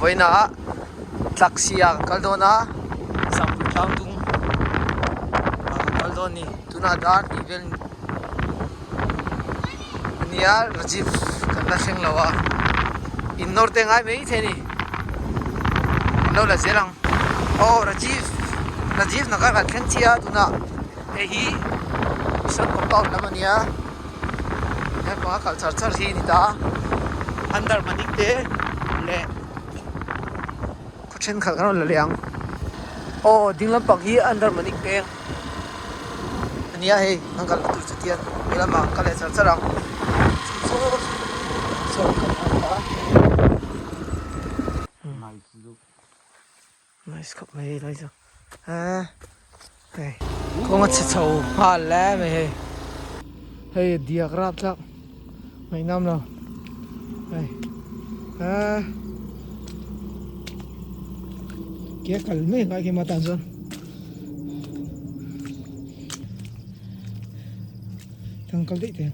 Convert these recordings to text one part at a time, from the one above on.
với nó tắc xiang caldona sam tang tung caldoni tuna dar evil nia rajiv kana seng lawa in norte ngai mei theni lo la zelang oh rajiv na ka theng chia tuna e hi san ko taw lamania ya ko ka char hi ni ta andar manik te le chen khal kan la liang oh dinglam pang hi andar manik te ania he angkal tu chutian ilama kale charang so nice cup mai lai cho hey có ngắt chầu hà lẽ mày hey diak rap chắc mày năm nào hey kia cල් mấy cái mà tan rồi thằng cල් đấy tiền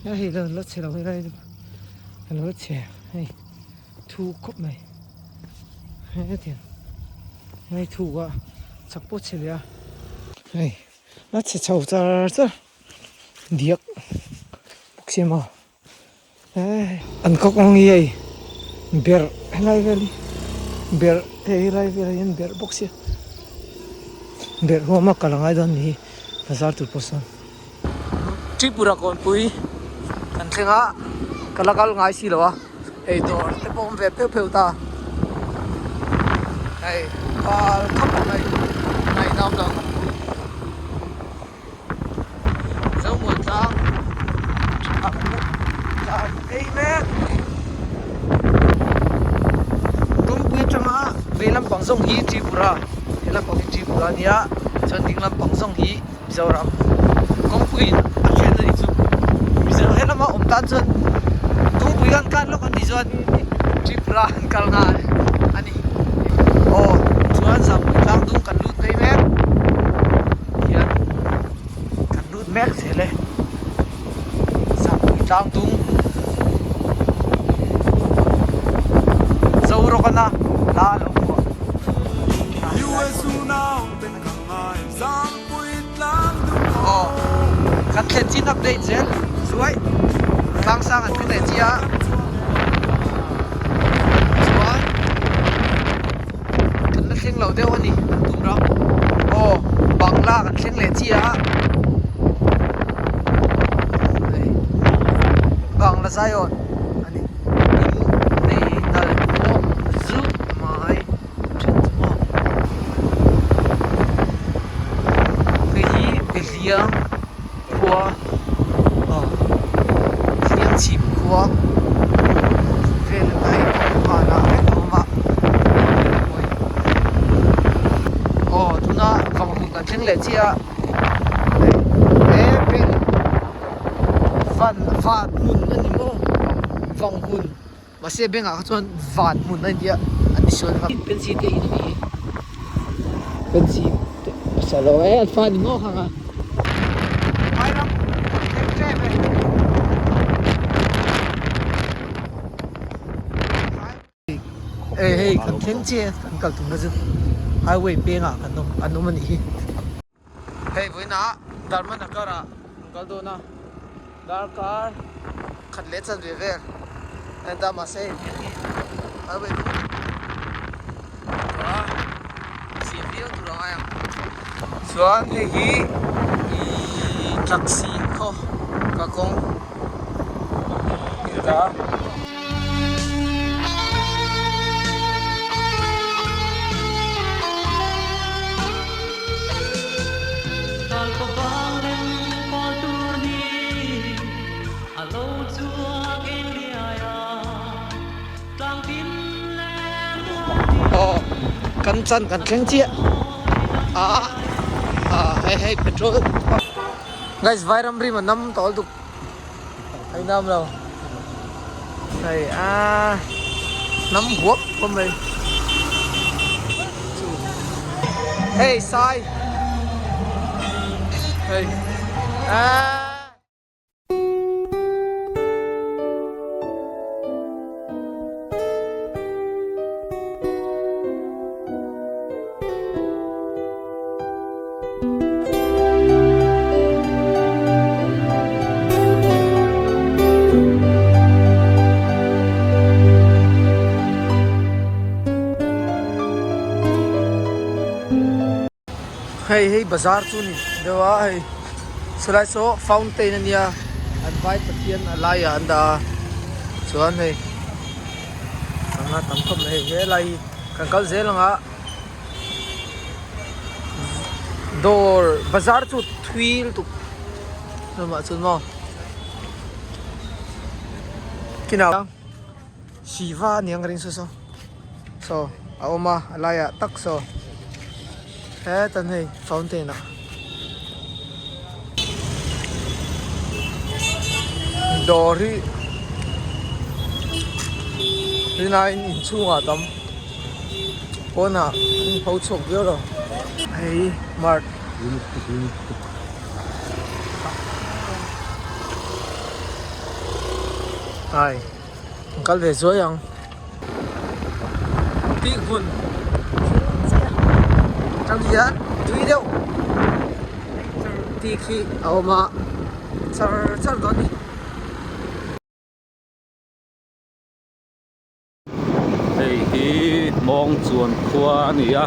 hey là lót xe đâu đây lót xe hey thu cốc mày hey tiền hey thu quá chắc bớt xe liền hey lót xe chầu cha diak bốc xe mà hey ăn cốc ngon gì beer helai veli beer helai veli yan beer bốc xe beer hoa mà kalangai don ni bazar tu posan Tripura kon pui kan thenga kalakal ngai si lawa ei dor te pom ve peu ta ei pal khap ngai nai nam lang zau mo tang ei man tum pui chama velam pangsong hi Tripura hela ko Tripura nia chon dinglam pangsong hi mizoram kong pui achen ni chu mizoram hela ma om tan chon tum pui kan lo kan dizon Tripura kal nga ani oh chuan sam tang dung kan lut nei mek hian kan lut mek sele sam tang dung zauro kana la lo ko oh kan thlen chin update zel suai sang sang an thlen chia chuan kan la thleng lo deuh ani an tum ra oh bangla kan thleng le chia bangla zayon ani nei nal mo zu mai chen mo cái gì cái liang qua liang chim qua về lại mà là cái đó mà chúng ta vòng hùng cả tiếng lệ chia để bên van mun anh đi mua vòng hùng mà xe bên ngã cho van mun anh đi anh đi xuân gặp bên gì đây đi bên gì sao lo ấy van đi mua hàng à mai lắm em về hey kan theng che kan kal tung na ju highway pe nga kan nom ani hey voi na darma na kara kal do na dar car khat le chan ve ve and da ma se highway si bio tu ra ya chuan he hi taxi ko ka kong ida kan chan kan thleng chia hey petrol guys vairam ri ma nam tol tu ai nam lo này nắm guốc con mình hey sai hey hey bazaar chu ni dewa hey sulai so fountain ania advite pathian alaya anda chuan hey anga tamkham hey he lai kankal zelanga door bazaar chu thuil tu noma chun mo kinaw shiva niang ring so aoma alaya tak so he tan hey fountain a dori rinain in chunga tam pona ho chok yo ro hey mart ai kal ve zo yang ti gun trong gì á tùy đâu ti khi mà char đó đi đây hi mong chuan khua ni a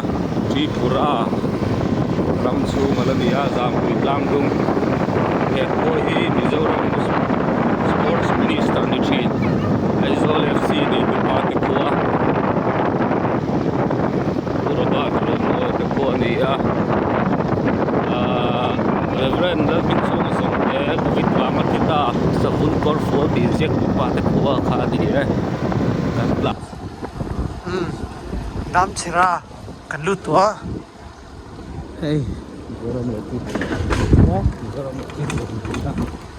Tripura ram chu mala ni a jam ui langlo he ko hi Mizoram sports minister ni chin Aizol FC ni pa te khua Pura ba te khua ni a Reverend bin song song Covid lama kita sabun kor for bijek pa te khua kha ni kan la nam chira kan lu tua hey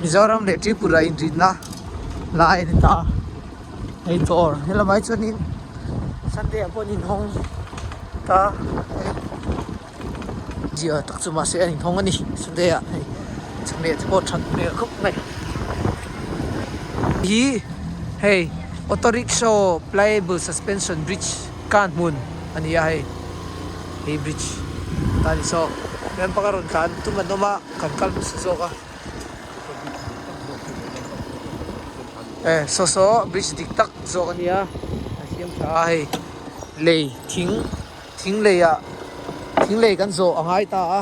Mizoram le Tripura in rinna lai ni ta hey tor hela mai chuanin Sunday upon in hong ta giờ tak chu ma se ani thong ani Sunday a hey changle po thak me khop mai hi hey auto rickshaw plyable suspension bridge kan mun ani ya hey bridge tani so yan pakaron kan tuman noma kan kalm so ka so bridge diktak zo ani ya asiam tha hey lei thing lei ya thing lei kan zo angai ta a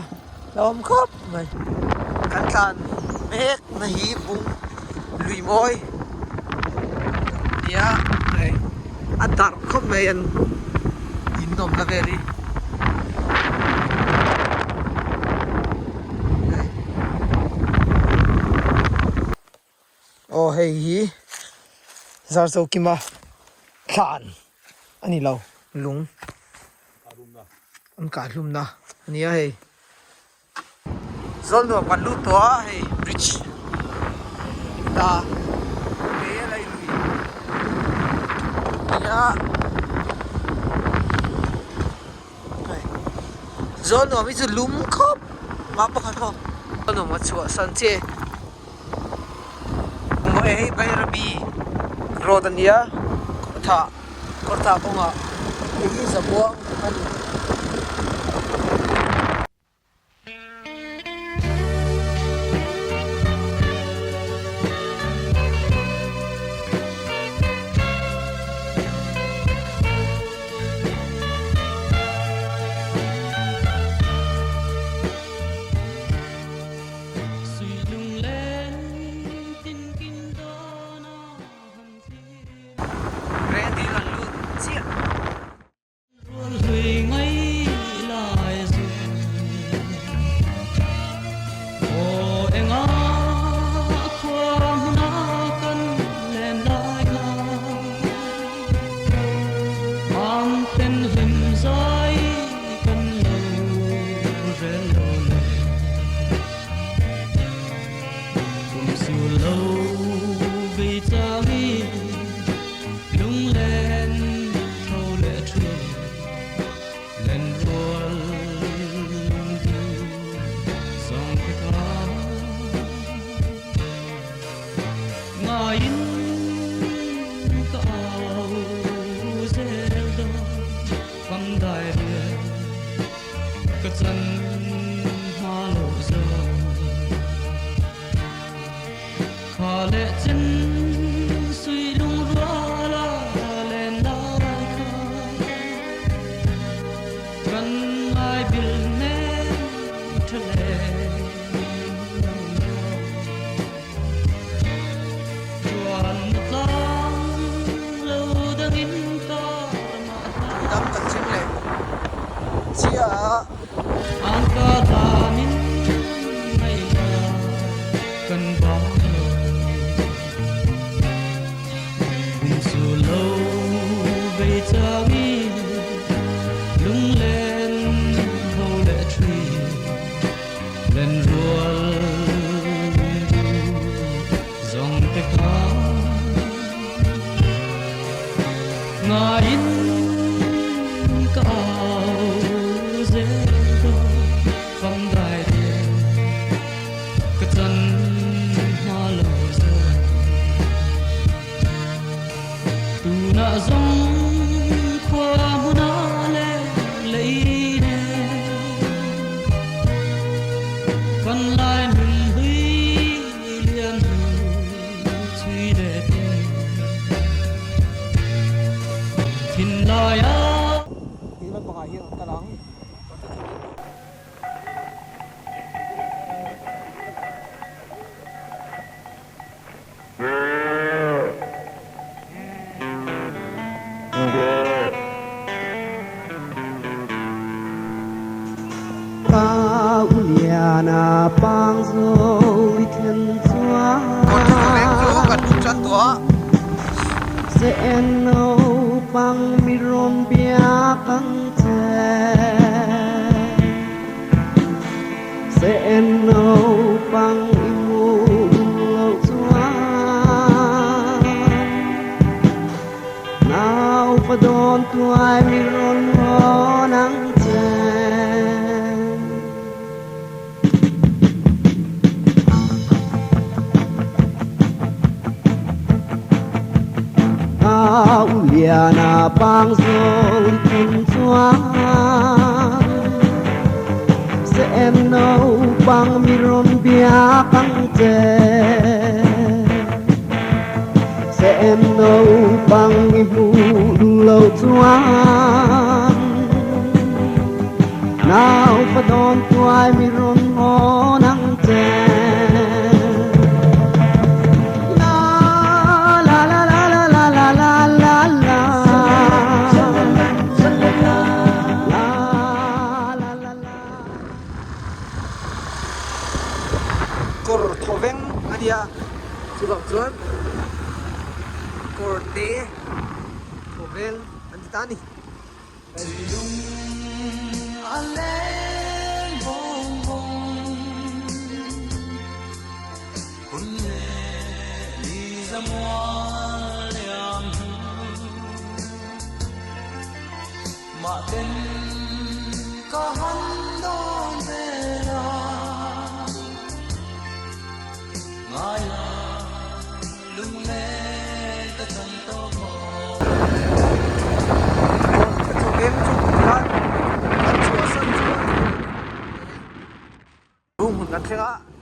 lom khop mai kan tlan mek na hi bung lui moi ya hey adar khop mai an in nom na veri oh hey hi zar so kima khan ani lo lung an ka hlum na ani a hey zol no pan lu to hey bridge ta me lai lui ya zol no mi chu lum khop ma pa khan ho no ma chua san che mo hey bai rabi rodania kortha konga ei zabua an lên ruột dòng tết tháng ngài in cao dễ phong đại địa cái chân hoa lầu rơi tu na dòng qua muốn lệ lấy còn lại mình huy liên truy để tin lời á thì nó có hiện ta đắng na pang rồi thiên xóa sẽ nấu pang mi ron bia căng chè sẽ nấu pang imu lâu xóa nào phải đón tuai mi ron ho nắng na pang rồi thun xoa sẽ nấu pang mi ron bia căng chè sẽ nấu pang mi hu lâu xoa nào phải đón tuai mi ron ho nắng chè cor thoveng adia chubang chuan cor te thoveng ani tani mà tên có hắn đón về là ngài là lung lên ta chân to mồ thoveng chu lan an chu san chu bung hun kan thenga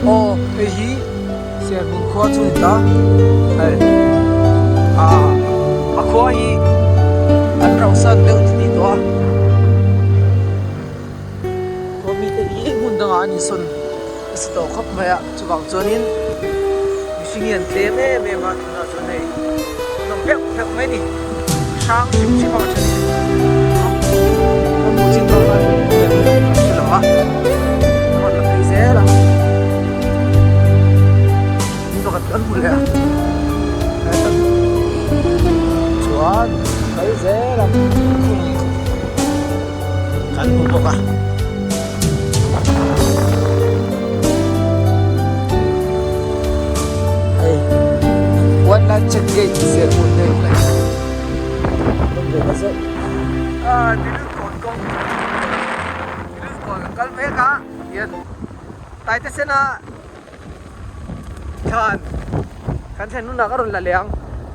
ô cái gì xe bung khoa chui ta này à khoa hi ăn rau san đều thì đó có mi cái gì muốn đang ăn xuân cái đồ khắp mày ạ chú bảo cho nên suy nghĩ thế mẹ mà nó cho này nó phép mấy đi sáng chỉ bảo cho con muốn xin tao này xin lỗi con là cái dễ lắm nó ăn mùi à chuan cái dễ lắm ăn mùi bọc à hey one là check gate sẽ mùi này này không được là dễ đi nước còn cái mé cá hiện tại thế xem à kan thèn nun ka ron la leang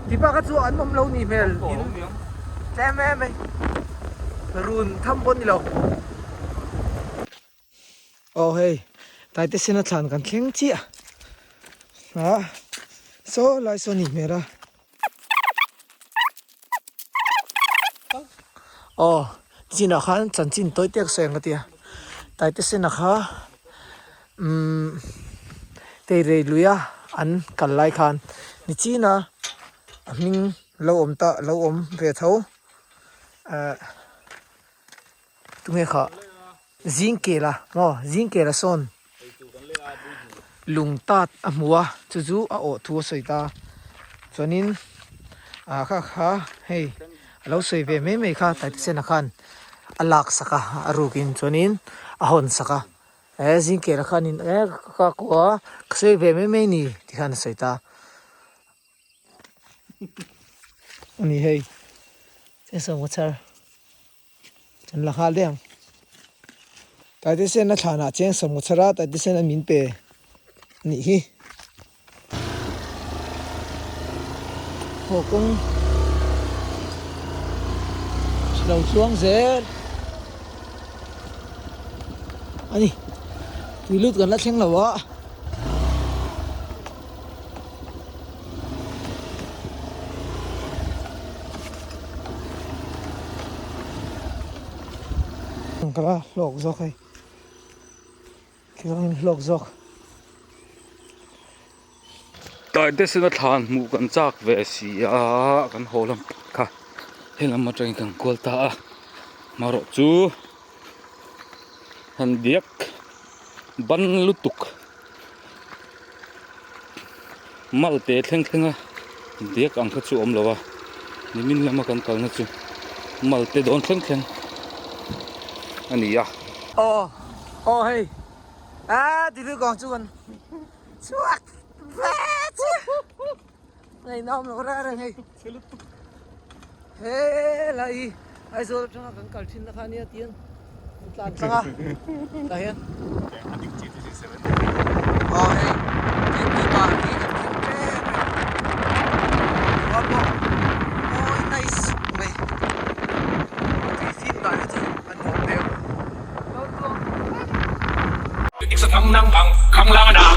tipa ka chu an mom lo ni mel in tlem em ei run tham bon ni lo oh hey tai te sina thlan kan thleng chi ha so lai so ni mera oh china khan chan chin toi tek seng ka tia tai te sina kha tê rê luya an kal lai khan ni chi na ming lo om ta lo om ve tho tu nghe kha zing ke la mo zing ke la son lung tat a mua chu chu a o thu soi ta chonin kha hei lo soi ve me kha ta se na khan alak saka arukin chonin ahon saka zing ke la khanin ka ko ksei ve me ni ti khan soi ta ani hei se so mochar chan la khal deng ta de se na thana cheng so mochara ta de se na min pe ni hi ho kong lâu xuống dễ anh đi lướt gần lát xem lẩu á cái đó lọc dọc hay cái đó lọc dọc tại đây sẽ là thàn mũ cần chắc về xì cần hồ lắm cả hay là một trong những con ta mà rồi chú hành điếc bắn lút tục mal tê theng theng à điếc ăn cái chú ôm lâu à ni min làm cái câu này chú mal tê đón theng theng anh à oh hey đi đưa con chú anh chuột này nom nó ra rồi hey hey lại ai rồi trong cái cẩn thận là khani tiền làm sao à đây hen hey tiền đi bà đi oh nice mày thì xin bạn chứ anh hồn đều It's a thằng năng bằng, khăng lang đà.